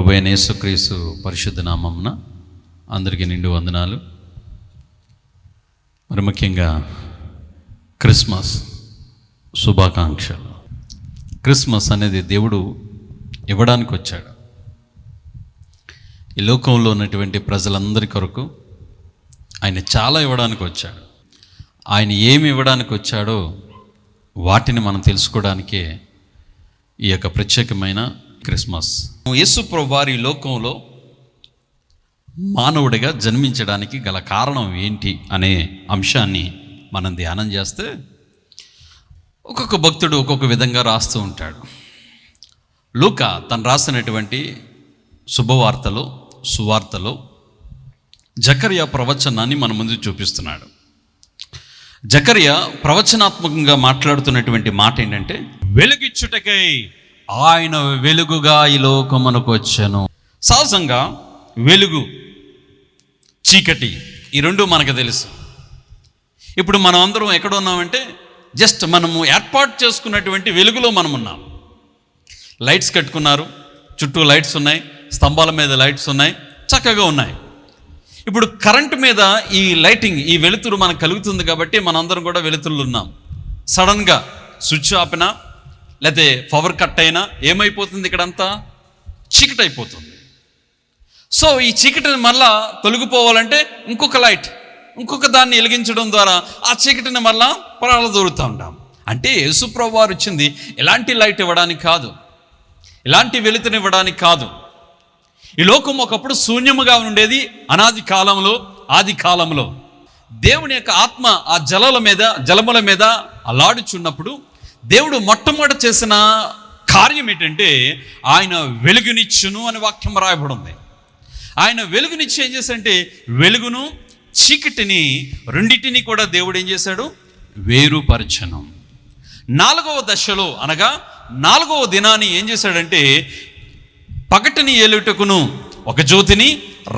ప్రభువైన యేసుక్రీస్తు పరిశుద్ధ నామమున అందరికీ నిండు వందనాలు. మరి ముఖ్యంగా క్రిస్మస్ శుభాకాంక్షలు. క్రిస్మస్ అనేది దేవుడు ఇవ్వడానికి వచ్చాడు. ఈ లోకంలో ఉన్నటువంటి ప్రజలందరి కొరకు ఆయన చాలా ఇవ్వడానికి వచ్చాడు. ఆయన ఏమి ఇవ్వడానికి వచ్చాడో వాటిని మనం తెలుసుకోవడానికే ఈ యొక్క ప్రత్యేకమైన క్రిస్మస్. యేసు ప్రభువారు ఈ లోకంలో మానవుడిగా జన్మించడానికి గల కారణం ఏంటి అనే అంశాన్ని మనం ధ్యానం చేస్తే ఒక్కొక్క భక్తుడు ఒక్కొక్క విధంగా రాస్తూ ఉంటాడు. లూకా తను రాసినటువంటి సువార్తలో జకర్యా ప్రవచనాన్ని మన ముందు చూపిస్తున్నాడు. జకర్యా ప్రవచనాత్మకంగా మాట్లాడుతున్నటువంటి మాట ఏంటంటే, వెలుగిచ్చుటకై ఆయన వెలుగుగా ఈ లోకమునకు వచ్చెను. సహజంగా వెలుగు, చీకటి ఈ రెండు మనకు తెలుసు. ఇప్పుడు మనం అందరం ఎక్కడ ఉన్నామంటే జస్ట్ మనము ఏర్పాటు చేసుకున్నటువంటి వెలుగులో మనం ఉన్నాం. లైట్స్ కట్టుకున్నారు, చుట్టూ లైట్స్ ఉన్నాయి, స్తంభాల మీద లైట్స్ ఉన్నాయి, చక్కగా ఉన్నాయి. ఇప్పుడు కరెంటు మీద ఈ లైటింగ్, ఈ వెలుతురు మనకు కలుగుతుంది కాబట్టి మనందరం కూడా వెలుతురులు ఉన్నాం. సడన్గా స్విచ్ ఆపినా లేకపోతే పవర్ కట్ అయినా ఏమైపోతుంది? ఇక్కడంతా చీకటి అయిపోతుంది. సో ఈ చీకటిని మళ్ళా తొలగిపోవాలంటే ఇంకొక లైట్, ఇంకొక దాన్ని వెలిగించడం ద్వారా ఆ చీకటిని మళ్ళా దొరుకుతూ ఉంటాం. అంటే యేసు ప్రభువు వారు వచ్చింది ఎలాంటి లైట్ ఇవ్వడానికి కాదు, ఎలాంటి వెలుతుని ఇవ్వడానికి కాదు. ఈ లోకం ఒకప్పుడు శూన్యముగా ఉండేది. ఆది కాలంలో దేవుని యొక్క ఆత్మ ఆ జలముల మీద అలాడుచున్నప్పుడు దేవుడు మొట్టమొదట చేసిన కార్యం ఏంటంటే ఆయన వెలుగునిచ్చును అని వాక్యం రాయబడి ఉంది. ఆయన వెలుగునిచ్చి ఏం చేశాడంటే వెలుగును చీకటిని రెండింటిని కూడా దేవుడు ఏం చేశాడు? వేరుపరచను. 4వ దశలో అనగా 4వ దినాన్ని ఏం చేశాడంటే పగటిని ఏలుటకును ఒక జ్యోతిని,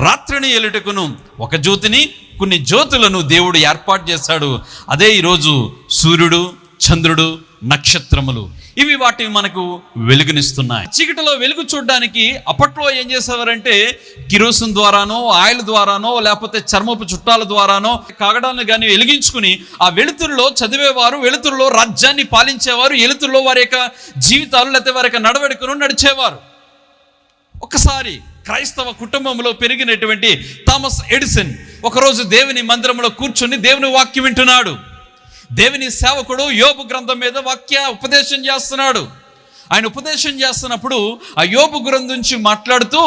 రాత్రిని ఏలుటకును ఒక జ్యోతిని, కొన్ని జ్యోతులను దేవుడు ఏర్పాటు చేశాడు. అదే ఈరోజు సూర్యుడు, చంద్రుడు, నక్షత్రములు. ఇవి వాటిని మనకు వెలుగునిస్తున్నాయి. చీకటిలో వెలుగు చూడడానికి అప్పట్లో ఏం చేసేవారంటే కిరోసిన్ ద్వారానో, ఆయిల్ ద్వారానో, లేకపోతే చర్మపు చుట్టాల ద్వారానో కాగడాలను కానీ వెలిగించుకుని ఆ వెలుతురులో చదివేవారు, వెలుతురులో రాజ్యాన్ని పాలించేవారు, వెలుతురులో వారి యొక్క జీవితాలు లేకపోతే వారి యొక్క నడవడికను నడిచేవారు. ఒకసారి క్రైస్తవ కుటుంబంలో పెరిగినటువంటి థామస్ ఎడిసన్ ఒకరోజు దేవుని మందిరంలో కూర్చొని దేవుని వాక్యం వింటున్నాడు. దేవుని సేవకుడు యోబు గ్రంథం మీద ఉపదేశం చేస్తున్నాడు. ఆయన ఉపదేశం చేస్తున్నప్పుడు ఆ యోబు గ్రంథం నుంచి మాట్లాడుతూ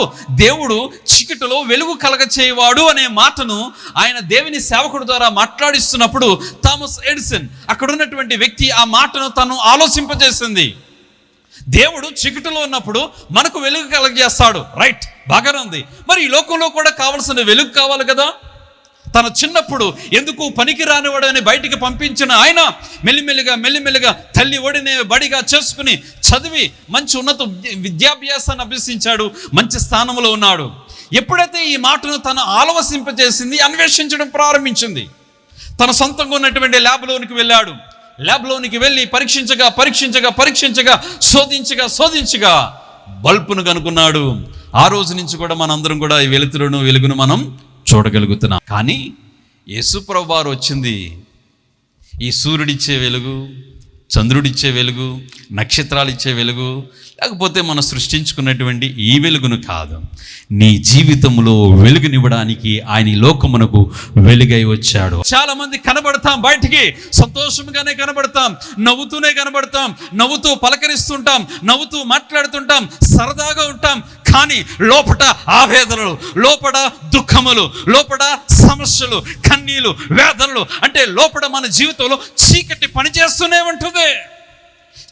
దేవుడు చీకటిలో వెలుగు కలగచేయవాడు అనే మాటను ఆయన దేవుని సేవకుడు ద్వారా మాట్లాడిస్తున్నప్పుడు థామస్ ఎడిసన్ అక్కడ ఉన్నటువంటి వ్యక్తి ఆ మాటను తను ఆలోచింపజేసింది. దేవుడు చీకటిలో ఉన్నప్పుడు మనకు వెలుగు కలగజేస్తాడు, రైట్, బాగానే ఉంది. మరి ఈ లోకంలో కూడా కావలసిన వెలుగు కావాలి కదా. తన చిన్నప్పుడు ఎందుకు పనికి రానివాడని బయటికి పంపించిన ఆయన మెల్లిమెల్లిగా తల్లి ఒడిని బడిగా చేసుకుని చదివి మంచి ఉన్నత విద్యాభ్యాసాన్ని అభ్యసించాడు, మంచి స్థానంలో ఉన్నాడు. ఎప్పుడైతే ఈ మాటను తను ఆలోచింపజేసింది, అన్వేషించడం ప్రారంభించింది. తన సొంతంగా ఉన్నటువంటి ల్యాబ్లోనికి వెళ్ళాడు. ల్యాబ్లోనికి వెళ్ళి పరీక్షించగా శోధించగా బల్బును కనుక్కున్నాడు. ఆ రోజు నుంచి కూడా మనందరం కూడా ఈ వెలుగును మనం చూడగలుగుతున్నాం. కానీ యేసు ప్రభువు వారు వచ్చింది ఈ సూర్యుడిచ్చే వెలుగు, చంద్రుడిచ్చే వెలుగు, నక్షత్రాలు ఇచ్చే వెలుగు, లేకపోతే మనం సృష్టించుకున్నటువంటి ఈ వెలుగును కాదు. నీ జీవితంలో వెలుగునివ్వడానికి ఆయన ఈ లోకమునకు వెలుగై వచ్చాడు. చాలా మంది కనబడతాం, బయటికి సంతోషంగానే కనబడతాం, నవ్వుతూనే కనబడతాం, నవ్వుతూ పలకరిస్తుంటాం, నవ్వుతూ మాట్లాడుతుంటాం, సరదాగా ఉంటాం. కానీ లోపట ఆవేదనలు, లోపట దుఃఖములు, లోపట సమస్యలు, కన్నీలు, వేదనలు, అంటే లోపట మన జీవితంలో చీకటి పనిచేస్తూనే ఉంటుంది.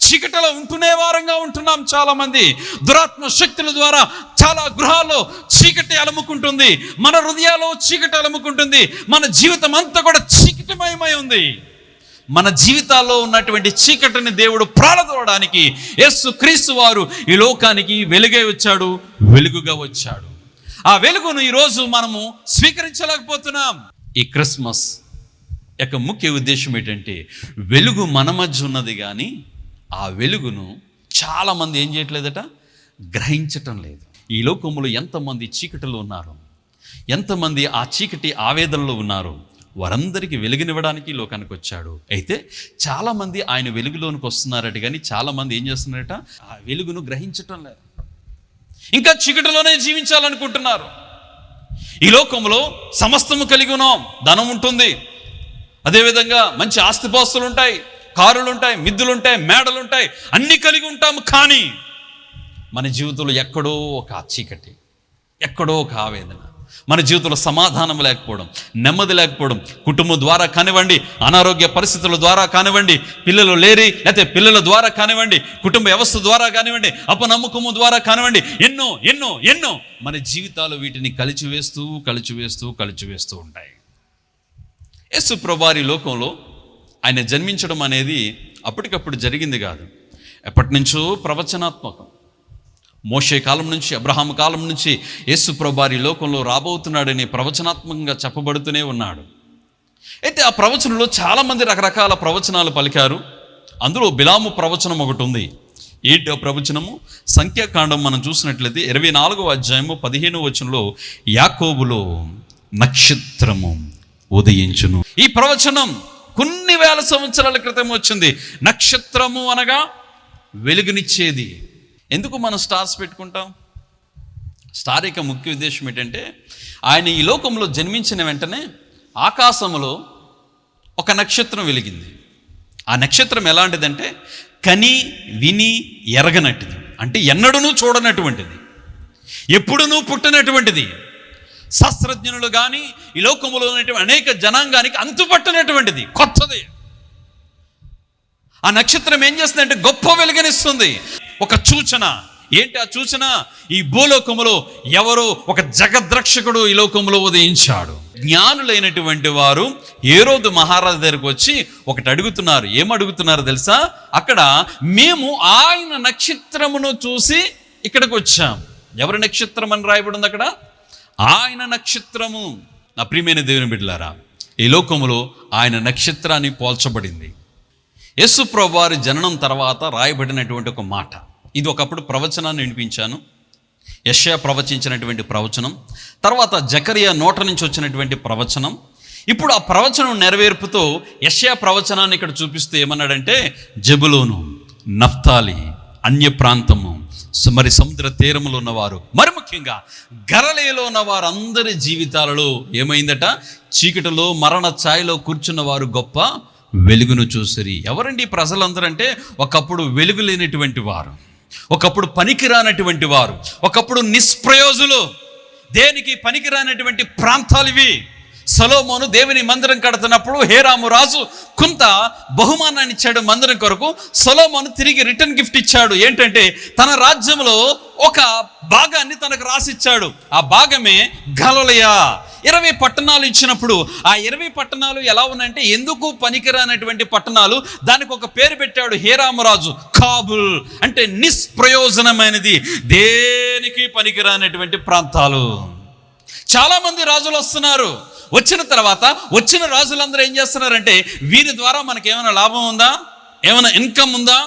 చీకటిలో ఉంటూనే వారంగా ఉంటున్నాం. చాలా మంది దురాత్మ శక్తుల ద్వారా చాలా గృహాల్లో చీకటి అలుముకుంటుంది, మన హృదయాల్లో చీకటి అలుముకుంటుంది, మన జీవితం అంతా కూడా చీకటిమయమై ఉంది. మన జీవితాల్లో ఉన్నటువంటి చీకటిని దేవుడు ప్రాలదోవడానికి యేసు క్రీస్తు వారు ఈ లోకానికి వెలుగై వచ్చాడు, వెలుగుగా వచ్చాడు. ఆ వెలుగును ఈరోజు మనము స్వీకరించలేకపోతున్నాం. ఈ క్రిస్మస్ యొక్క ముఖ్య ఉద్దేశం ఏంటంటే వెలుగు మన మధ్య ఉన్నది, కానీ ఆ వెలుగును చాలామంది ఏం చేయట్లేదట, గ్రహించటం లేదు. ఈ లోకములో ఎంతమంది చీకటిలో ఉన్నారు, ఎంతమంది ఆ చీకటి ఆవేదనలో ఉన్నారు, వారందరికీ వెలుగునివ్వడానికి లోకానికి వచ్చాడు. అయితే చాలామంది ఆయన వెలుగులోనికి వస్తున్నారట, కానీ చాలామంది ఏం చేస్తున్నారట, ఆ వెలుగును గ్రహించటం లేదు, ఇంకా చీకటిలోనే జీవించాలనుకుంటున్నారు. ఈ లోకంలో సమస్తము కలిగి ఉన్నాం, ధనం ఉంటుంది, అదేవిధంగా మంచి ఆస్తిపాస్తులు ఉంటాయి, కారులు ఉంటాయి, మిద్దులు ఉంటాయి, మేడలు ఉంటాయి, అన్నీ కలిగి ఉంటాము. కానీ మన జీవితంలో ఎక్కడో ఒక చీకటి, ఎక్కడో ఒక ఆవేదన, మన జీవితంలో సమాధానం లేకపోవడం, నెమ్మది లేకపోవడం, కుటుంబం ద్వారా కానివ్వండి, అనారోగ్య పరిస్థితుల ద్వారా కానివ్వండి, పిల్లలు లేరి లేకపోతే పిల్లల ద్వారా కానివ్వండి, కుటుంబ వ్యవస్థ ద్వారా కానివ్వండి, అపనమ్మకము ద్వారా కానివ్వండి, ఎన్నో ఎన్నో ఎన్నో మన జీవితాలు వీటిని కలిచివేస్తూ ఉంటాయి. యేసు ప్రభువారి లోకంలో ఆయన జన్మించడం అనేది అప్పటికప్పుడు జరిగింది కాదు, ఎప్పటి నుంచో ప్రవచనాత్మకం. మోషే కాలం నుంచి, అబ్రహాం కాలం నుంచి యేసు ప్రభువారి లోకంలో రాబోతున్నాడని ప్రవచనాత్మకంగా చెప్పబడుతూనే ఉన్నాడు. అయితే ఆ ప్రవచనంలో చాలామంది రకరకాల ప్రవచనాలు పలికారు. అందులో బిలాము ప్రవచనం ఒకటి ఉంది. ఏంటి ఆ ప్రవచనము? సంఖ్యాకాండం మనం చూసినట్లయితే 24వ అధ్యాయము 15వ వచనంలో, యాకోబులో నక్షత్రము ఉదయించును. ఈ ప్రవచనం కొన్ని వేల సంవత్సరాల క్రితం వచ్చింది. నక్షత్రము అనగా వెలుగునిచ్చేది. ఎందుకు మనం స్టార్స్ పెట్టుకుంటాం? స్టార్ యొక్క ముఖ్య ఉద్దేశం ఏంటంటే, ఆయన ఈ లోకంలో జన్మించిన వెంటనే ఆకాశంలో ఒక నక్షత్రం వెలిగింది. ఆ నక్షత్రం ఎలాంటిదంటే, కని విని ఎరగనట్టుది, అంటే ఎన్నడూ చూడనటువంటిది, ఎప్పుడునూ పుట్టినటువంటిది, శాస్త్రజ్ఞులు కానీ ఈ లోకంలో ఉన్నటువంటి అనేక జనాంగానికి అంతుపట్టినటువంటిది, కొత్తది. ఆ నక్షత్రం ఏం చేస్తుందంటే గొప్ప వెలుగునిస్తుంది. ఒక సూచన. ఏంటి ఆ సూచన? ఈ భూలోకములో ఎవరో ఒక జగద్రక్షకుడు ఈ లోకంలో ఉదయించాడు. జ్ఞానులైనటువంటి వారు హేరోదు మహారాజు దగ్గరకు వచ్చి ఒకటి అడుగుతున్నారు. ఏమడుగుతున్నారు తెలుసా? అక్కడ మేము ఆయన నక్షత్రమును చూసి ఇక్కడికి వచ్చాం. ఎవరి నక్షత్రం అని రాయబడింది అక్కడ? ఆయన నక్షత్రము. నా ప్రియమైన దేవుని బిడ్డలారా, ఈ లోకములో ఆయన నక్షత్రాన్ని పోల్చబడింది. యేసు ప్రభువారి జననం తర్వాత రాయబడినటువంటి ఒక మాట. ఇది ఒకప్పుడు ప్రవచనాన్ని వినిపించాను, యెషయా ప్రవచించినటువంటి ప్రవచనం, తర్వాత జకరియా నోట నుంచి వచ్చినటువంటి ప్రవచనం. ఇప్పుడు ఆ ప్రవచనం నెరవేర్పుతో యెషయా ప్రవచనాన్ని ఇక్కడ చూపిస్తూ ఏమన్నాడంటే, జెబులూను, నఫ్తాలి, అన్య ప్రాంతము, మరి సముద్ర తీరములో ఉన్నవారు, మరి ముఖ్యంగా గలిలయలో ఉన్న వారందరి జీవితాలలో ఏమైందట? చీకటిలో మరణ ఛాయలో కూర్చున్న వారు గొప్ప వెలుగును చూసిరి. ఎవరండి ప్రజలందరూ అంటే, ఒకప్పుడు వెలుగు లేనటువంటి వారు, ఒకప్పుడు పనికిరానటువంటి వారు, ఒకప్పుడు నిష్ప్రయోజులు, దేనికి పనికిరానటువంటి ప్రాంతాలు ఇవి. సొలొమోను దేవుని మందిరం కడుతున్నప్పుడు హేరాము రాజు కొంత బహుమానాన్ని ఇచ్చాడు మందిరం కొరకు. సొలొమోను తిరిగి రిటర్న్ గిఫ్ట్ ఇచ్చాడు. ఏంటంటే తన రాజ్యంలో ఒక భాగాన్ని తనకు రాసిచ్చాడు. ఆ భాగమే గలిలయ. 20 పట్టణాలు ఇచ్చినప్పుడు ఆ 20 పట్టణాలు ఎలా ఉన్నాయంటే ఎందుకు పనికిరానటువంటి పట్టణాలు. దానికి ఒక పేరు పెట్టాడు హేరాము రాజు, కాబుల్, అంటే నిష్ప్రయోజనమైనది, దేనికి పనికిరానటువంటి ప్రాంతాలు. చాలామంది రాజులు వస్తున్నారు. వచ్చిన తర్వాత వచ్చిన రాజులందరూ ఏం చేస్తున్నారంటే, వీరి ద్వారా మనకి ఏమైనా లాభం ఉందా, ఏమైనా ఇన్కమ్ ఉందా,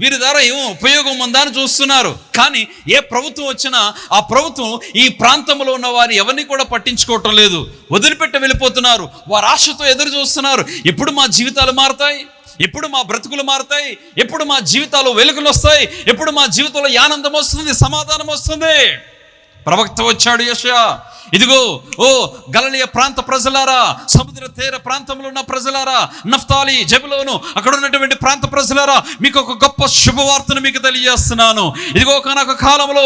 వీరి ద్వారా ఏమో ఉపయోగం ఉందా అని చూస్తున్నారు. కానీ ఏ ప్రభుత్వం వచ్చినా ఆ ప్రభుత్వం ఈ ప్రాంతంలో ఉన్న వారు ఎవరిని కూడా పట్టించుకోవటం లేదు, వదిలిపెట్టి వెళ్ళిపోతున్నారు. వారు ఆశతో ఎదురు చూస్తున్నారు. ఎప్పుడు మా జీవితాలు మారుతాయి, ఎప్పుడు మా బ్రతుకులు మారుతాయి, ఎప్పుడు మా జీవితాలు వెలుగులు వస్తాయి, ఎప్పుడు మా జీవితంలో ఆనందం వస్తుంది, సమాధానం వస్తుంది. ప్రవక్త వచ్చాడు యెషయా, ఇదిగో ఓ గలిలయ ప్రాంత ప్రజలారా, సముద్ర తీర ప్రాంతంలో ఉన్న ప్రజలారా, నఫ్తాలి, జెబులూను, అక్కడ ఉన్నటువంటి ప్రాంత ప్రజలారా, మీకు ఒక గొప్ప శుభవార్తను మీకు తెలియజేస్తున్నాను. ఇదిగో ఒకనొక కాలంలో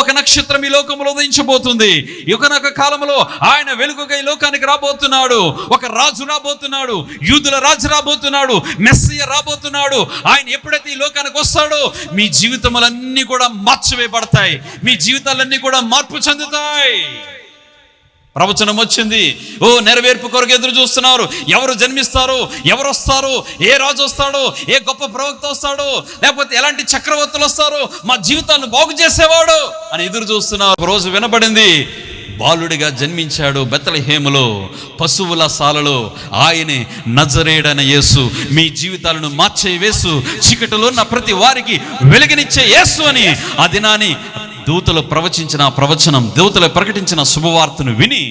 ఒక నక్షత్రం ఈ లోకంలో ఉదయించబోతుంది. ఒకనొక కాలంలో ఆయన వెలుగుగా ఈ లోకానికి రాబోతున్నాడు. ఒక రాజు రాబోతున్నాడు, యూదుల రాజు రాబోతున్నాడు, మెస్సియా రాబోతున్నాడు. ఆయన ఎప్పుడైతే ఈ లోకానికి వస్తాడో మీ జీవితములన్నీ కూడా మార్చివేయబడతాయి, మీ జీవితాలన్నీ కూడా మార్పు చెందుతాయి. ప్రవచనం వచ్చింది. నెరవేర్పు కొరకు ఎదురు చూస్తున్నారు. ఎవరు జన్మిస్తారు, ఎవరు వస్తారు, ఏ రాజు వస్తాడో, ఏ గొప్ప ప్రవక్త వస్తాడో, లేకపోతే ఎలాంటి చక్రవర్తులు వస్తారో, మా జీవితాన్ని బాగు చేసేవాడు అని ఎదురు చూస్తున్నారు. రోజు వినబడింది, బాలుడిగా జన్మించాడు బెత్లెహేములో, పశువుల సాలలో. ఆయనే నజరేయుడైన యేసు, మీ జీవితాలను మార్చే యేసు, చీకటిలో ఉన్న ప్రతి వారికి వెలుగునిచ్చే యేసు అని ఆ దినాన్ని దూతలు ప్రవచించిన ప్రవచనం, దూతలు ప్రకటించిన శుభవార్తను విని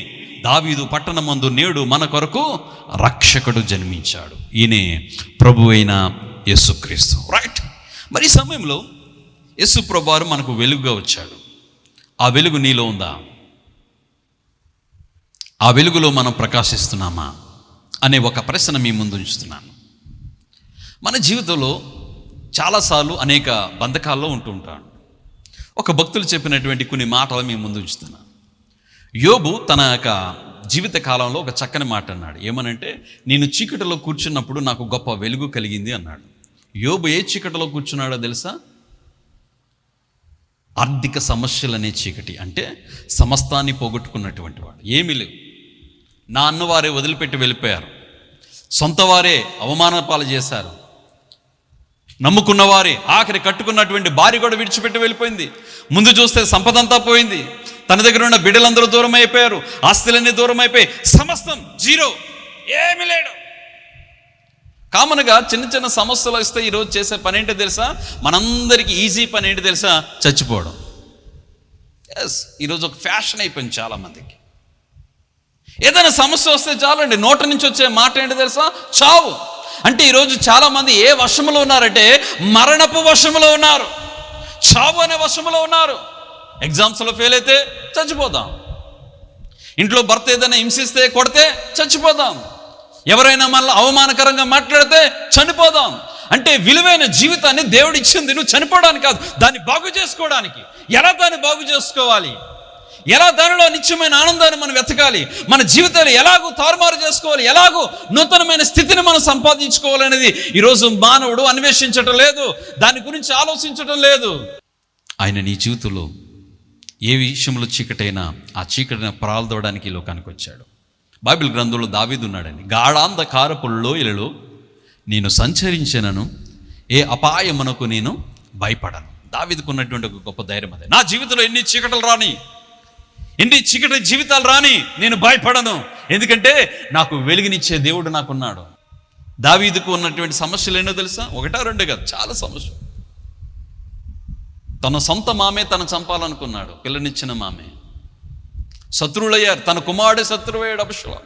దావీదు పట్టణమందు నేడు మన కొరకు రక్షకుడు జన్మించాడు. ఈయనే ప్రభు అయిన యేసుక్రీస్తు. రైట్. మరి ఈ సమయంలో యేసు ప్రభువారు మనకు వెలుగుగా వచ్చాడు. ఆ వెలుగు నీలో ఉందా? ఆ వెలుగులో మనం ప్రకాశిస్తున్నామా అనే ఒక ప్రశ్న మీ ముందు ఉంచుతున్నాను. మన జీవితంలో చాలాసార్లు అనేక బంధకాల్లో ఉంటూ ఉంటాడు. ఒక భక్తులు చెప్పినటువంటి కొన్ని మాటలు మీ ముందు ఉంచుతున్నాను. యోబు తన యొక్క జీవిత కాలంలో ఒక చక్కని మాట అన్నాడు. ఏమనంటే, నేను చీకటిలో కూర్చున్నప్పుడు నాకు గొప్ప వెలుగు కలిగింది అన్నాడు. యోబు ఏ చీకటిలో కూర్చున్నాడో తెలుసా? ఆర్థిక సమస్యలనే చీకటి. అంటే సమస్తాన్ని పోగొట్టుకున్నటువంటి వాడు. ఏమీ లేవు. నా అన్నవారే వదిలిపెట్టి వెళ్ళిపోయారు. సొంత వారే అవమాన పాలు చేశారు. నమ్ముకున్నవారే, ఆఖరి కట్టుకున్నటువంటి భార్య కూడా విడిచిపెట్టి వెళ్ళిపోయింది. ముందు చూస్తే సంపదంతా పోయింది. తన దగ్గర ఉన్న బిడ్డలందరూ దూరం అయిపోయారు. ఆస్తులన్నీ దూరం అయిపోయి సమస్తం జీరో, ఏమీ లేడు. కామన్గా చిన్న చిన్న సమస్యలు వస్తే ఈరోజు చేసే పని ఏంటో తెలుసా? మనందరికీ ఈజీ పని ఏంటి తెలుసా? చచ్చిపోవడం. ఈరోజు ఒక ఫ్యాషన్ అయిపోయింది చాలామందికి. ఏదైనా సమస్య వస్తే చాలండి, నోట నుంచి వచ్చే మాట ఏంటి తెలుసా? చావు. అంటే ఈరోజు చాలామంది ఏ వశములో ఉన్నారంటే మరణపు వశములో ఉన్నారు, చావు అనే వశములో ఉన్నారు. ఎగ్జామ్స్లో ఫెయిల్ అయితే చచ్చిపోదాం. ఇంట్లో భర్త ఏదైనా హింసిస్తే, కొడితే చచ్చిపోదాం. ఎవరైనా మళ్ళీ అవమానకరంగా మాట్లాడితే చనిపోదాం. అంటే విలువైన జీవితాన్ని దేవుడు ఇచ్చింది నువ్వు చనిపోవడానికి కాదు, దాన్ని బాగు చేసుకోవడానికి. ఎలా దాన్ని బాగు చేసుకోవాలి? ఎలా దానిలో నిత్యమైన ఆనందాన్ని మనం వెతకాలి? మన జీవితాలు ఎలాగూ తారుమారు చేసుకోవాలి? ఎలాగూ నూతనమైన స్థితిని మనం సంపాదించుకోవాలనేది ఈరోజు మానవుడు అన్వేషించటం లేదు, దాని గురించి ఆలోచించటం లేదు. ఆయన నీ జీవితంలో ఏ విషయంలో చీకటైనా ఆ చీకటిని ప్రాల్దోవడానికి ఈ లోకానికి వచ్చాడు. బైబిల్ గ్రంథంలో దావీదు ఉన్నాడండి. గాఢాంధకారపు లోయలలో నేను సంచరించినను ఏ అపాయమునకు నేను భయపడను. దావీదుకు ఉన్నటువంటి ఒక గొప్ప ధైర్యం అదే. నా జీవితంలో ఎన్ని చీకటలు రాని, ఎన్ని చీకటి జీవితాలు రాని, నేను భయపడను. ఎందుకంటే నాకు వెలుగునిచ్చే దేవుడు నాకున్నాడు. దావీదుకు ఉన్నటువంటి సమస్యలు ఏంటో తెలుసా? ఒకటా రెండే కాదు, చాలా సమస్యలు. తన సొంత మామే తను చంపాలనుకున్నాడు, పిల్లనిచ్చిన మామే. శత్రువులయ్యారు, తన కుమారుడు శత్రువయ్యాడు అబషలోము.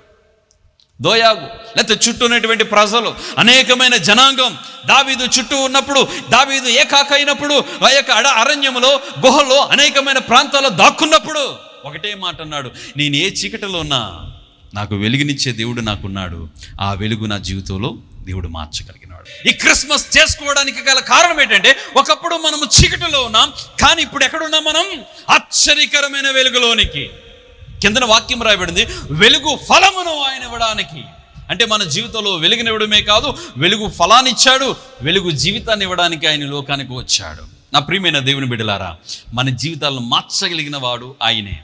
దోయాగు లేకపోతే చుట్టూ ఉన్నటువంటి ప్రజలు, అనేకమైన జనాంగం దావీదు చుట్టూ ఉన్నప్పుడు, దావీదు ఏకాక అయినప్పుడు, ఆ యొక్క అరణ్యములో గుహలో అనేకమైన ప్రాంతాల్లో దాక్కున్నప్పుడు ఒకటే మాట అన్నాడు, నేను ఏ చీకటిలో ఉన్నా నాకు వెలుగునిచ్చే దేవుడు నాకున్నాడు. ఆ వెలుగు నా జీవితంలో దేవుడు మార్చగలిగినాడు. ఈ క్రిస్మస్ చేసుకోవడానికి గల కారణం ఏంటంటే, ఒకప్పుడు మనము చీకటిలో ఉన్నాం, కానీ ఇప్పుడు ఎక్కడున్నాం మనం? ఆశ్చర్యకరమైన వెలుగులోనికి. కిందన వాక్యం రాయబడింది, వెలుగు ఫలమును ఆయన ఇవ్వడానికి. అంటే మన జీవితంలో వెలుగునివ్వడమే కాదు, వెలుగు ఫలాన్ని ఇచ్చాడు, వెలుగు జీవితాన్ని ఇవ్వడానికి ఆయన లోకానికి వచ్చాడు. నా ప్రియమైన దేవుని బిడ్డలారా, మన జీవితాలను మార్చగలిగిన వాడు ఆయనే.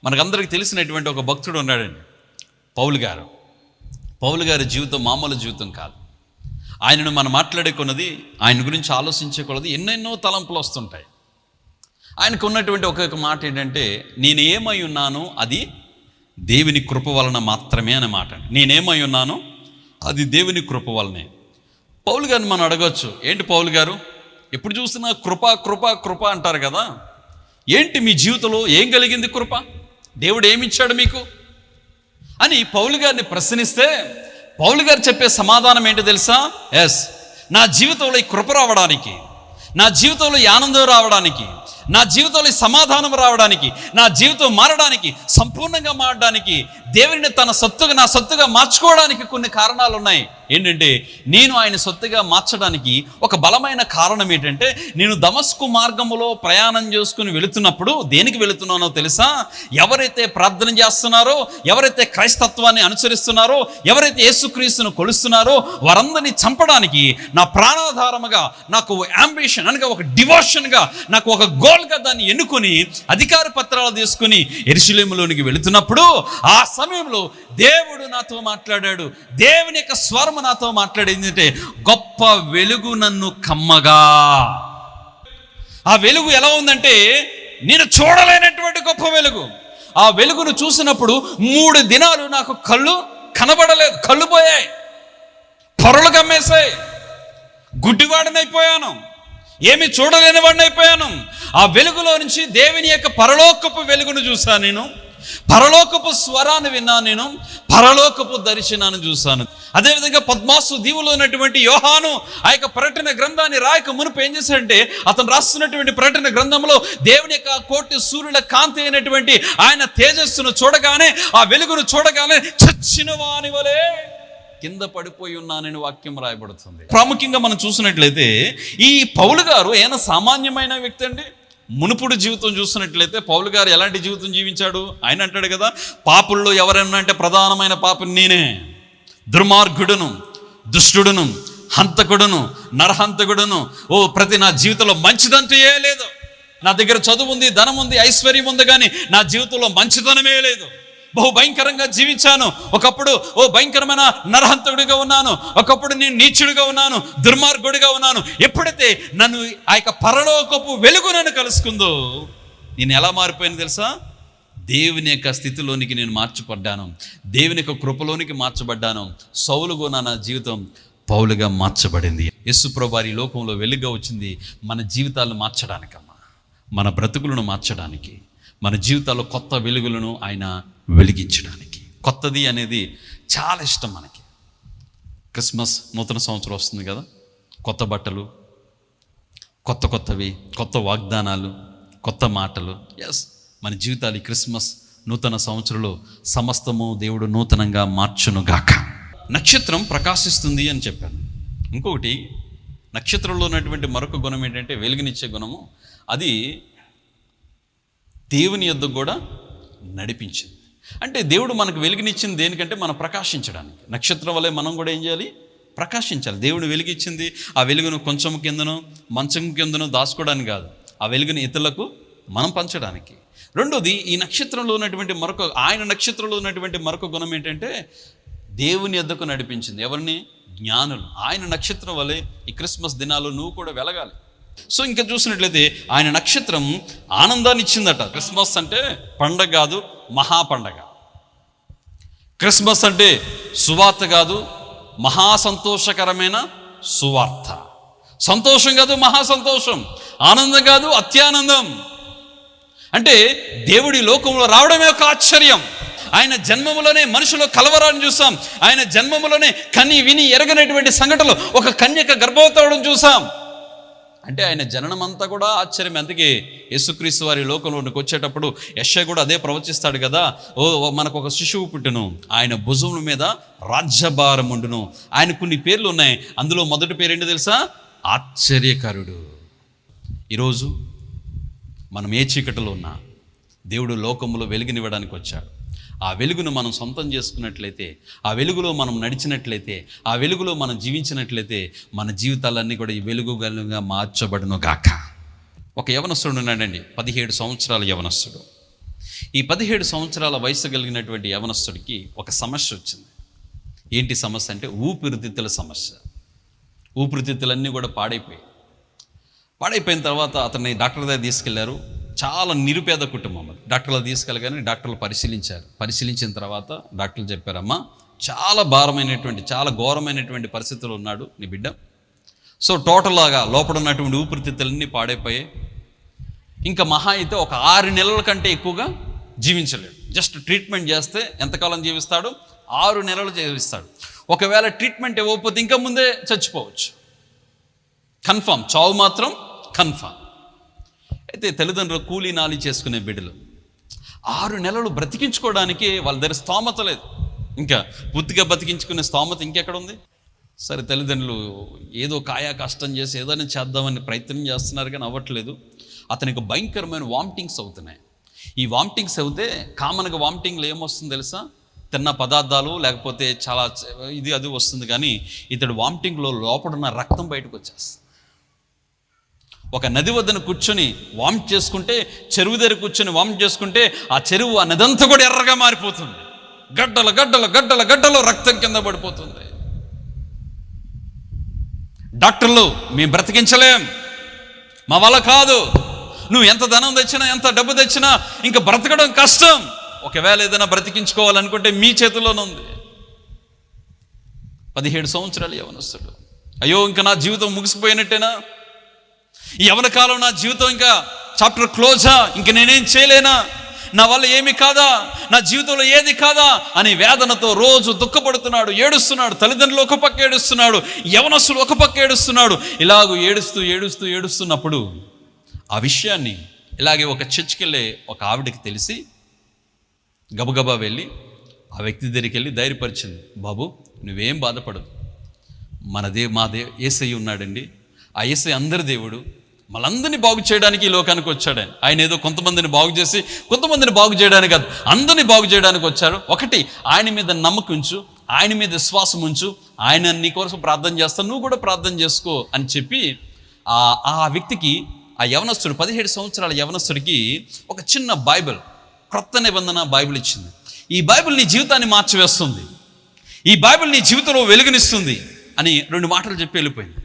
మనకందరికీ తెలిసినటువంటి ఒక భక్తుడు ఉన్నాడండి, పౌలు గారు. పౌలు గారి జీవితం మామూలు జీవితం కాదు. ఆయనను మనం మాట్లాడే కొన్నది, ఆయన గురించి ఆలోచించే కొన్నది ఎన్నెన్నో తలంపులు వస్తుంటాయి. ఆయనకు ఉన్నటువంటి ఒక మాట ఏంటంటే, నేను ఏమై ఉన్నానో అది దేవుని కృప వలన మాత్రమే అనే మాట. నేనేమై ఉన్నానో అది దేవుని కృప వలనే. పౌలు గారిని మనం అడగచ్చు, ఏంటి పౌలు గారు ఎప్పుడు చూసినా కృప కృప కృప అంటారు కదా, ఏంటి మీ జీవితంలో ఏం కలిగింది కృప? దేవుడు ఏమిచ్చాడు మీకు అని పౌలు గారిని ప్రశ్నిస్తే, పౌలు గారు చెప్పే సమాధానం ఏంటో తెలుసా? నా జీవితంలో ఈ కృప రావడానికి, నా జీవితంలో ఈ ఆనందం రావడానికి, నా జీవితంలో సమాధానం రావడానికి, నా జీవితం మారడానికి, సంపూర్ణంగా మారడానికి, దేవుని తన సొత్తుగా నా సొత్తుగా మార్చుకోవడానికి కొన్ని కారణాలు ఉన్నాయి. ఏంటంటే, నేను ఆయన సొత్తుగా మార్చడానికి ఒక బలమైన కారణం ఏంటంటే, నేను దమస్కు మార్గములో ప్రయాణం చేసుకుని వెళుతున్నప్పుడు, దేనికి వెళుతున్నానో తెలుసా? ఎవరైతే ప్రార్థన చేస్తున్నారో, ఎవరైతే క్రైస్తత్వాన్ని అనుసరిస్తున్నారో, ఎవరైతే యేసుక్రీస్తును కొలుస్తున్నారో వారందరినీ చంపడానికి నా ప్రాణాధారముగా, నాకు యాంబిషన్ అనగా ఒక డివోషన్గా, నాకు ఒక గోల్గా దాన్ని ఎన్నుకొని అధికార పత్రాలు తీసుకుని యెరూషలేములోనికి వెళుతున్నప్పుడు, ఆ సమయంలో దేవుడు నాతో మాట్లాడాడు. దేవుని యొక్క స్వరం నాతో మాట్లాడింది అంటే, గొప్ప వెలుగు నన్ను కమ్మగా. ఆ వెలుగు ఎలా ఉందంటే, నేను చూడలేనటువంటి గొప్ప వెలుగు. ఆ వెలుగును చూసినప్పుడు 3 దినాలు నాకు కళ్ళు కనబడలేదు, కళ్ళు పోయాయి, పొరలు కమ్మేశాయి, గుడ్డివాడినైపోయాను, ఏమి చూడలేని వాడిని అయిపోయాను. ఆ వెలుగులో నుంచి దేవుని యొక్క పరలోకపు వెలుగును చూశాను నేను, పరలోకపు స్వరాన్ని విన్నాను నేను, పరలోకపు దర్శనాన్ని చూశాను. అదేవిధంగా పద్మాసు దీవులో ఉన్నటువంటి యోహాను ఆ యొక్క ప్రకటన గ్రంథాన్ని రాయక మునుపు ఏం చేశాడంటే, అతను రాస్తున్నటువంటి ప్రకటన గ్రంథంలో దేవుని యొక్క కోటి సూర్యుల కాంతి అయినటువంటి ఆయన తేజస్సును చూడగానే, ఆ వెలుగును చూడగానే చచ్చిన వాని వలే కింద పడిపోయి ఉన్నానని వాక్యం రాయబడుతుంది. ప్రాముఖ్యంగా మనం చూసినట్లయితే ఈ పౌలు గారు ఏమైనా సామాన్యమైన వ్యక్తి అండి? మునుపుడు జీవితం చూసినట్లయితే పౌలు గారు ఎలాంటి జీవితం జీవించాడు? ఆయన అంటాడు కదా, పాపుల్లో ఎవరైనా అంటే ప్రధానమైన పాపం నేనే, దుర్మార్గుడును, దుష్టుడును, హంతకుడును, నరహంతకుడును. ప్రతి నా జీవితంలో మంచిదంటూ ఏ లేదు. నా దగ్గర చదువు ఉంది, ధనం ఉంది, ఐశ్వర్యం ఉంది, కానీ నా జీవితంలో మంచిదనమే లేదు. బహు భయంకరంగా జీవించాను. ఒకప్పుడు భయంకరమైన నరహంతకుడిగా ఉన్నాను, ఒకప్పుడు నేను నీచుడిగా ఉన్నాను, దుర్మార్గుడిగా ఉన్నాను. ఎప్పుడైతే నన్ను ఆ యొక్క పరలోకపు వెలుగు నన్ను కలుసుకుందో, నేను ఎలా మారిపోయాను తెలుసా? దేవుని యొక్క స్థితిలోనికి నేను మార్చబడ్డాను, దేవుని యొక్క కృపలోనికి మార్చబడ్డాను. సౌలుగా నా జీవితం పౌలుగా మార్చబడింది. యేసు ప్రభువారి లోకంలో వెలుగుగా వచ్చింది మన జీవితాలను మార్చడానికమ్మా, మన బ్రతుకులను మార్చడానికి, మన జీవితాల్లో కొత్త వెలుగులను ఆయన వెలిగించడానికి. కొత్తది అనేది చాలా ఇష్టం మనకి. క్రిస్మస్, నూతన సంవత్సరం వస్తుంది కదా, కొత్త బట్టలు, కొత్తవి, కొత్త వాగ్దానాలు, కొత్త మాటలు. ఎస్, మన జీవితాలు ఈ క్రిస్మస్ నూతన సంవత్సరంలో సమస్తము దేవుడు నూతనంగా మార్చును గాక. నక్షత్రం ప్రకాశిస్తుంది అని చెప్పాను. ఇంకొకటి, నక్షత్రంలో ఉన్నటువంటి మరొక గుణం ఏంటంటే వెలుగునిచ్చే గుణము. అది దేవుని యొద్దకు కూడా నడిపించింది. అంటే దేవుడు మనకు వెలుగునిచ్చింది దేనికంటే మనం ప్రకాశించడానికి. నక్షత్రం వల్లే మనం కూడా ఏం చేయాలి? ప్రకాశించాలి. దేవుడు వెలుగిచ్చింది ఆ వెలుగును కొంచెం కిందనో మంచం కిందనో దాచుకోవడానికి కాదు, ఆ వెలుగుని ఇతరులకు మనం పంచడానికి. రెండోది, ఈ నక్షత్రంలో ఉన్నటువంటి ఆయన నక్షత్రంలో ఉన్నటువంటి మరొక గుణం ఏంటంటే దేవుని యొద్దకు నడిపించింది. ఎవరిని? జ్ఞానులు. ఆయన నక్షత్రం వల్లే ఈ క్రిస్మస్ దినాలు నువ్వు కూడా వెలగాలి. సో ఇంకా చూసినట్లయితే ఆయన నక్షత్రం ఆనందాన్ని ఇచ్చిందట. క్రిస్మస్ అంటే పండగ కాదు, మహాపండగ. క్రిస్మస్ అంటే సువార్త కాదు, మహా సంతోషకరమైన సువార్త. సంతోషం కాదు, మహా సంతోషం. ఆనందం కాదు, అత్యానందం. అంటే దేవుడి లోకంలో రావడమే ఒక ఆశ్చర్యం. ఆయన జన్మములోనే మనుషులు కలవరాన్ని చూసాం. ఆయన జన్మములోనే కని విని ఎరగనటువంటి సంఘటనలు, ఒక కన్యక గర్భవతవడం చూసాం. అంటే ఆయన జననం అంతా కూడా ఆశ్చర్యం. అందుకే యేసుక్రీస్తు వారి లోకంలోనికి వచ్చేటప్పుడు యెషయా కూడా అదే ప్రవచిస్తాడు కదా, మనకు ఒక శిశువు పుట్టును, ఆయన భుజముల మీద రాజ్యభారం ఉండును. ఆయన కొన్ని పేర్లు ఉన్నాయి, అందులో మొదటి పేరు ఏంటో తెలుసా? ఆశ్చర్యకరుడు. ఈరోజు మనం ఏ చీకటిలో ఉన్నా దేవుడు లోకములో వెలుగునివ్వడానికి వచ్చాడు. ఆ వెలుగును మనం సొంతం చేసుకున్నట్లయితే, ఆ వెలుగులో మనం నడిచినట్లయితే, ఆ వెలుగులో మనం జీవించినట్లయితే మన జీవితాలన్నీ కూడా ఈ వెలుగుగా మార్చబడును గాక. ఒక యవనస్తుడు ఉన్నాడండి, 17 సంవత్సరాల యవనస్తుడు. ఈ 17 సంవత్సరాల వయసు కలిగినటువంటి యవనస్తుడికి ఒక సమస్య వచ్చింది. ఏంటి సమస్య అంటే ఊపిరితిత్తుల సమస్య. ఊపిరితిత్తులన్నీ కూడా పాడైపోయిన తర్వాత అతన్ని డాక్టర్ దగ్గర తీసుకెళ్లారు. చాలా నిరుపేద కుటుంబం. డాక్టర్లు తీసుకెళ్ళగానే డాక్టర్లు పరిశీలించిన తర్వాత డాక్టర్లు చెప్పారమ్మా, చాలా భారమైనటువంటి, చాలా ఘోరమైనటువంటి పరిస్థితుల్లో ఉన్నాడు నీ బిడ్డ. సో టోటల్గా లోపల ఉన్నటువంటి ఊపిరితిత్తులన్నీ పాడైపోయాయి. ఇంకా మహా అయితే ఒక 6 నెలల కంటే ఎక్కువగా జీవించలేడు. జస్ట్ ట్రీట్మెంట్ చేస్తే ఎంతకాలం జీవిస్తాడు? 6 నెలలు జీవిస్తాడు. ఒకవేళ ట్రీట్మెంట్ ఇవ్వకపోతే ఇంకా ముందే చచ్చిపోవచ్చు. కన్ఫామ్, చావు మాత్రం కన్ఫామ్. అయితే తల్లిదండ్రులు కూలీ నాలి చేసుకునే బిడ్డలు 6 నెలలు బ్రతికించుకోవడానికి వాళ్ళ దగ్గర స్తోమత లేదు. ఇంకా పూర్తిగా బ్రతికించుకునే స్తోమత ఇంకెక్కడ ఉంది? సరే, తల్లిదండ్రులు ఏదో కాయా కష్టం చేసి ఏదైనా చేద్దామని ప్రయత్నం చేస్తున్నారు, కానీ అవ్వట్లేదు. అతనికి భయంకరమైన వామిటింగ్స్ అవుతున్నాయి. ఈ వామిటింగ్స్ అవుతే కామన్గా వామిటింగ్లో ఏమొస్తుంది తెలుసా? తిన్న పదార్థాలు లేకపోతే చాలా అది వస్తుంది. కానీ ఇతడు వామిటింగ్లో లోపడున్న రక్తం బయటకు వచ్చేస్తుంది. ఒక నది వద్దన కూర్చొని వామిట్ చేసుకుంటే, చెరువు దగ్గర కూర్చొని వామిట్ చేసుకుంటే ఆ చెరువు, ఆ నదంతా కూడా ఎర్రగా మారిపోతుంది. గడ్డల గడ్డల గడ్డల గడ్డలో రక్తం కింద పడిపోతుంది. డాక్టర్లు, మేము బ్రతికించలేం, మా వల్ల కాదు, నువ్వు ఎంత ధనం తెచ్చినా ఎంత డబ్బు తెచ్చినా ఇంకా బ్రతకడం కష్టం. ఒకవేళ ఏదైనా బ్రతికించుకోవాలనుకుంటే మీ చేతిలోనే ఉంది. 17 సంవత్సరాలు యవనస్తుడు. అయ్యో, ఇంకా నా జీవితం ముగిసిపోయినట్టేనా? ఈ యవన కాలం నా జీవితం ఇంకా చాప్టర్ క్లోజా, ఇంక నేనేం చేయలేనా, నా వల్ల ఏమి కాదా, నా జీవితంలో ఏది కాదా అని వేదనతో రోజు దుఃఖపడుతున్నాడు, ఏడుస్తున్నాడు. తల్లిదండ్రులు ఒక పక్క ఏడుస్తున్నాడు, యవనస్తులు ఒక పక్క ఏడుస్తున్నాడు. ఇలాగూ ఏడుస్తున్నప్పుడు ఆ విషయాన్ని ఇలాగే ఒక చర్చికి వెళ్ళే ఒక ఆవిడకి తెలిసి గబగబా వెళ్ళి ఆ వ్యక్తి దగ్గరికి వెళ్ళి ధైర్యపరిచింది. బాబు, నువ్వేం బాధపడదు, మా యేసయ్య ఉన్నాడండి. ఆ యేసయ్య అందరి దేవుడు, మనందరినీ బాగు చేయడానికి ఈ లోకానికి వచ్చాడు. ఆయన ఏదో కొంతమందిని బాగు చేసి కొంతమందిని బాగు చేయడానికి కాదు, అందరినీ బాగు చేయడానికి వచ్చాడు. ఒకటి, ఆయన మీద నమ్మకం ఉంచు, ఆయన మీద విశ్వాసం ఉంచు, ఆయన నీ కోసం ప్రార్థన చేస్తాను, నువ్వు కూడా ప్రార్థన చేసుకో అని చెప్పి ఆ వ్యక్తికి, ఆ యవనస్తుడు 17 సంవత్సరాల యవనస్తుడికి ఒక చిన్న బైబిల్, క్రొత్త నిబంధన బైబిల్ ఇచ్చింది. ఈ బైబిల్ నీ జీవితాన్ని మార్చివేస్తుంది, ఈ బైబిల్ నీ జీవితంలో వెలుగునిస్తుంది అని 2 మాటలు చెప్పి వెళ్ళిపోయింది.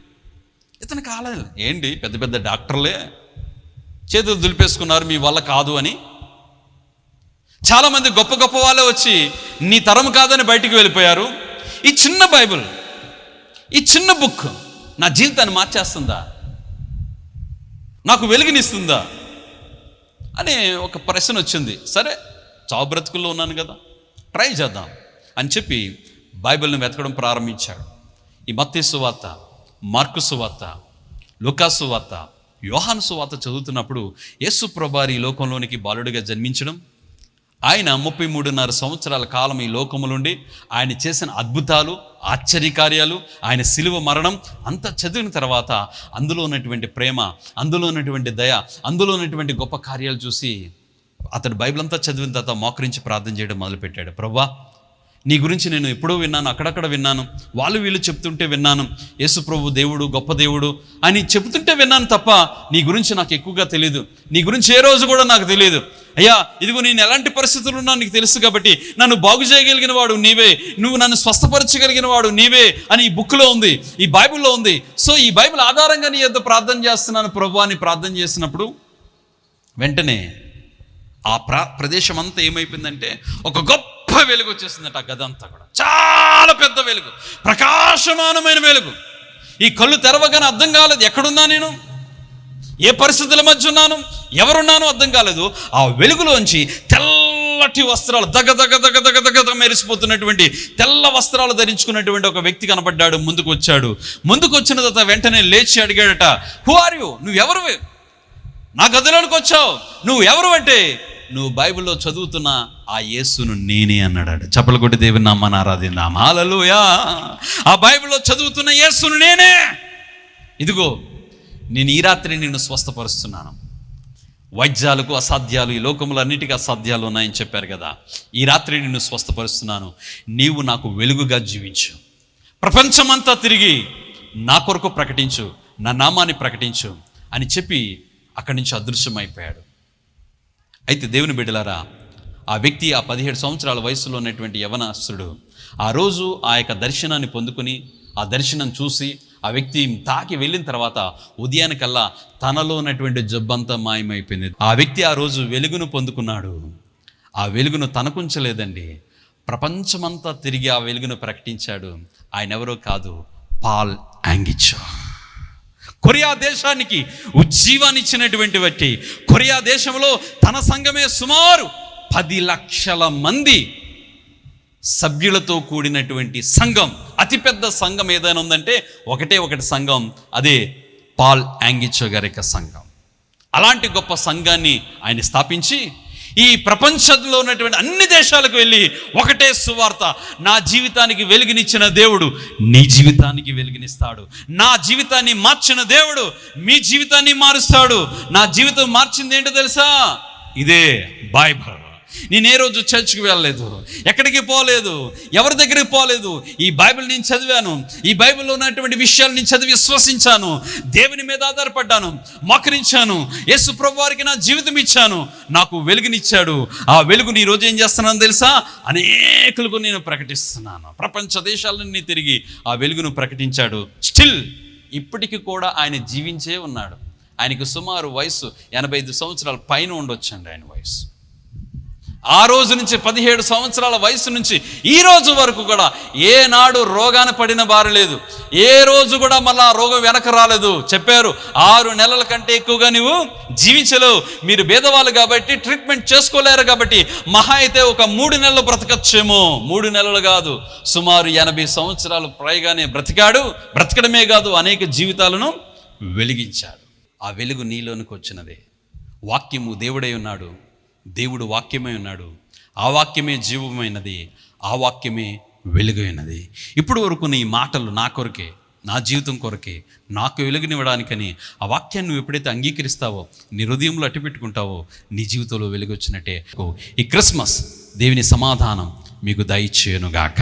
ఇతను కాలేదు. ఏంటి పెద్ద పెద్ద డాక్టర్లే చేతులు దులిపేసుకున్నారు మీ వల్ల కాదు అని. చాలామంది గొప్ప గొప్ప వాళ్ళే వచ్చి నీ తరం కాదని బయటికి వెళ్ళిపోయారు. ఈ చిన్న బైబిల్, ఈ చిన్న బుక్ నా జీవితాన్ని మార్చేస్తుందా, నాకు వెలుగునిస్తుందా అని ఒక ప్రశ్న వచ్చింది. సరే, చావు బ్రతుకుల్లో ఉన్నాను కదా, ట్రై చేద్దాం అని చెప్పి బైబిల్ని వెతకడం ప్రారంభించాడు. ఈ మత్తయి సువార్త, మార్కు సువార్త, లూకా సువార్త, యోహాను సువార్త చదువుతున్నప్పుడు యేసు ప్రభువారు ఈ లోకంలోనికి బాలుడిగా జన్మించడం, ఆయన 33.5 సంవత్సరాల కాలం ఈ లోకములుండి ఆయన చేసిన అద్భుతాలు, ఆశ్చర్యకార్యాలు, ఆయన శిలువ మరణం అంతా చదివిన తర్వాత అందులో ఉన్నటువంటి ప్రేమ, అందులో ఉన్నటువంటి దయ, అందులో ఉన్నటువంటి గొప్ప కార్యాలు చూసి అతడు బైబిల్ అంతా చదివిన తర్వాత మోకరించి ప్రార్థన చేయడం మొదలుపెట్టాడు. ప్రభువా, నీ గురించి నేను ఎప్పుడూ విన్నాను, అక్కడక్కడ విన్నాను, వాళ్ళు వీళ్ళు చెప్తుంటే విన్నాను, యేసు ప్రభు దేవుడు, గొప్ప దేవుడు అని చెప్తుంటే విన్నాను తప్ప నీ గురించి నాకు ఎక్కువగా తెలియదు, నీ గురించి ఏ రోజు కూడా నాకు తెలియదు. అయ్యా, ఇదిగో నేను ఎలాంటి పరిస్థితులు ఉన్నా నీకు తెలుసు కాబట్టి నన్ను బాగు చేయగలిగిన వాడు నీవే, నువ్వు నన్ను స్వస్థపరచగలిగిన వాడు నీవే అని ఈ బుక్లో ఉంది, ఈ బైబిల్లో ఉంది. సో ఈ బైబిల్ ఆధారంగా నీ యొద్ద ప్రార్థన చేస్తున్నాను ప్రభు అని ప్రార్థన చేసినప్పుడు వెంటనే ఆ ప్రదేశం అంతా ఏమైపోయిందంటే ఒక గొప్ప వెలుగు వచ్చేసిందట. ఆ గది అంతా కూడా చాలా పెద్ద వెలుగు, ప్రకాశమానమైన వెలుగు. ఈ కళ్ళు తెరవగానే అర్థం కాలేదు ఎక్కడున్నా నేను, ఏ పరిస్థితుల మధ్య ఉన్నాను, ఎవరున్నానో అర్థం కాలేదు. ఆ వెలుగులోంచి తెల్లటి వస్త్రాలు దగ దగ దగ దగ దగ మెరిసిపోతున్నటువంటి తెల్ల వస్త్రాలు ధరించుకున్నటువంటి ఒక వ్యక్తి కనపడ్డాడు. ముందుకు వచ్చాడు. ముందుకు వచ్చిన తర్వాత వెంటనే లేచి అడిగాడట, హూ ఆర్ యు, నువ్వెవరు, నా గదిలోనికి వచ్చావు, నువ్వు ఎవరు అంటే, నువ్వు బైబిల్లో చదువుతున్న ఆ యేసును నేనే అన్నాడు. చప్పలు కొట్టి దేవుని నామాన్ని ఆరాధిద్దాం. హల్లెలూయా. ఆ బైబిల్లో చదువుతున్న యేసును నేనే. ఇదిగో నేను ఈ రాత్రి నిన్ను స్వస్థపరుస్తున్నాను. వైద్యాలకు అసాధ్యాలు, ఈ లోకములు అన్నిటికీ అసాధ్యాలు ఉన్నాయని చెప్పారు కదా, ఈ రాత్రి నిన్ను స్వస్థపరుస్తున్నాను. నీవు నాకు వెలుగుగా జీవించు, ప్రపంచమంతా తిరిగి నా కొరకు ప్రకటించు, నా నామాన్ని ప్రకటించు అని చెప్పి అక్కడి నుంచి అదృశ్యమైపోయాడు. అయితే దేవుని బిడ్డలారా, ఆ వ్యక్తి, ఆ 17 సంవత్సరాల వయసులో ఉన్నటువంటి యవనస్తుడు ఆ రోజు ఆ యొక్క దర్శనాన్ని పొందుకుని, ఆ దర్శనం చూసి ఆ వ్యక్తి తాకి వెళ్ళిన తర్వాత ఉదయానికల్లా తనలో ఉన్నటువంటి జబ్బంతా మాయమైపోయింది. ఆ వ్యక్తి ఆ రోజు వెలుగును పొందుకున్నాడు. ఆ వెలుగును తనకుంచలేదండి, ప్రపంచమంతా తిరిగి ఆ వెలుగును ప్రకటించాడు. ఆయన ఎవరో కాదు, పాల్ యాంగిచో. కొరియా దేశానికి ఉజ్జీవాన్ని ఇచ్చినటువంటి వ్యక్తి. కొరియా దేశంలో తన సంఘమే సుమారు 10 లక్షల మంది సభ్యులతో కూడినటువంటి సంఘం, అతిపెద్ద సంఘం ఏదైనా ఉందంటే ఒకటే ఒకటి సంఘం, అదే పాల్ యాంగిచో గారి యొక్క సంఘం. అలాంటి గొప్ప సంఘాన్ని ఆయన స్థాపించి ఈ ప్రపంచంలో ఉన్నటువంటి అన్ని దేశాలకు వెళ్ళి ఒకటే సువార్త, నా జీవితానికి వెలుగునిచ్చిన దేవుడు నీ జీవితానికి వెలుగునిస్తాడు, నా జీవితాన్ని మార్చిన దేవుడు మీ జీవితాన్ని మారుస్తాడు. నా జీవితం మార్చింది ఏంటో తెలుసా? ఇదే బైబిల్. నేను ఏ రోజు చర్చ్కి వెళ్ళలేదు, ఎక్కడికి పోలేదు, ఎవరి దగ్గరికి పోలేదు. ఈ బైబిల్ నేను చదివాను, ఈ బైబిల్లో ఉన్నటువంటి విషయాలు నేను చదివి విశ్వసించాను, దేవుని మీద ఆధారపడ్డాను, మోకరించాను, యేసు ప్రభువారికి నా జీవితం ఇచ్చాను, నాకు వెలుగునిచ్చాడు. ఆ వెలుగుని ఈరోజు ఏం చేస్తున్నాను తెలుసా? అనేకులకు నేను ప్రకటిస్తున్నాను. ప్రపంచ దేశాలన్నీ తిరిగి ఆ వెలుగును ప్రకటించాడు. స్టిల్ ఇప్పటికీ కూడా ఆయన జీవించే ఉన్నాడు. ఆయనకు సుమారు వయసు 85 సంవత్సరాల పైన ఉండొచ్చండి ఆయన వయసు. ఆ రోజు నుంచి 17 సంవత్సరాల వయసు నుంచి ఈ రోజు వరకు కూడా ఏనాడు రోగాన పడిన వారు లేదు. ఏ రోజు కూడా మళ్ళీ ఆ రోగం వెనక రాలేదు. చెప్పారు 6 నెలల కంటే ఎక్కువగా నువ్వు జీవించలేవు. మీరు భేదవాళ్ళు కాబట్టి ట్రీట్మెంట్ చేసుకోలేరు కాబట్టి మహా అయితే ఒక 3 నెలలు బ్రతకచ్చేమో. 3 నెలలు కాదు, సుమారు 80 సంవత్సరాలు పైగానే బ్రతికాడు. బ్రతకడమే కాదు, అనేక జీవితాలను వెలిగించాడు. ఆ వెలుగు నీలోనికి వచ్చినదే. వాక్యము దేవుడై ఉన్నాడు, దేవుడు వాక్యమై ఉన్నాడు. ఆ వాక్యమే జీవమైనది, ఆ వాక్యమే వెలుగైనది. ఇప్పుడు వరకు నీ మాటలు నా కొరకే, నా జీవితం కొరకే, నాకు వెలుగునివ్వడానికని ఆ వాక్యాన్ని నువ్వు ఎప్పుడైతే అంగీకరిస్తావో, నీ హృదయంలో అట్టి పెట్టుకుంటావో, నీ జీవితంలో వెలుగు వచ్చినట్టే. ఈ క్రిస్మస్ దేవుని సమాధానం మీకు దయచేయునుగాక.